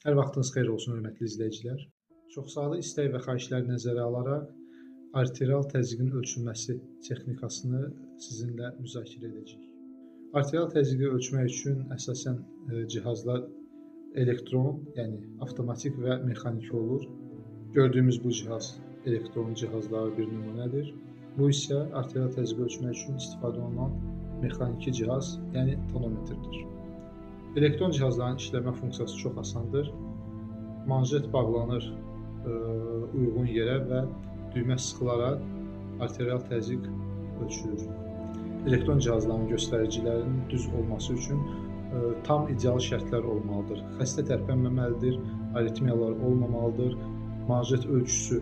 Hər vaxtınız xeyir olsun, hörmətli izləyicilər. Çoxsaylı istək və xahişləri nəzərə alaraq arterial təzyiqin ölçülməsi texnikasını sizinlə müzakirə edəcəyik. Arterial təzyiqi ölçmək üçün əsasən cihazlar elektron, yəni avtomatik və mexaniki olur. Gördüyümüz bu cihaz elektron cihazların bir nümunədir. Bu isə arterial təzyiqi ölçmək üçün istifadə olunan mexaniki cihaz, yəni tonometrdir. Elektron cihazların işləmə funksiyası çox asandır. Manjet bağlanır uyğun yerə və düymə sıxılaraq arterial təzyiq ölçülür. Elektron cihazların göstəricilərinin düz olması üçün tam ideal şərtlər olmalıdır. Xəstə tərpənməməlidir, aritmiyalar olmamalıdır, manjet ölçüsü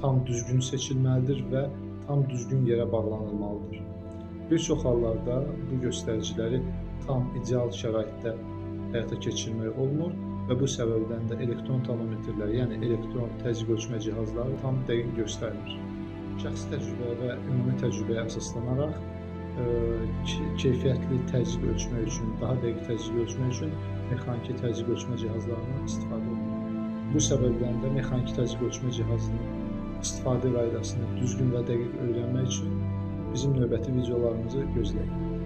tam düzgün seçilməlidir və tam düzgün yerə bağlanılmalıdır. Bir çox hallarda bu göstəriciləri tam ideal şəraitdə həyata keçirmək olmur və bu səbəbdən də elektron tonometrlər, yəni elektron təzyiq ölçmə cihazları tam dəqiq göstərmir. Şəxsi təcrübəyə və ümumi təcrübəyə əsaslanaraq keyfiyyətli təzyiq ölçmək üçün, daha dəqiq təzyiq ölçmək üçün mexaniki təzyiq ölçmə cihazlarından istifadə olunur. Bu səbəbdən də mexaniki təzyiq ölçmə cihazının istifadə qaydasını düzgün və dəqiq öyrənmək üçün bizim növbəti videolarımızı gözləyin.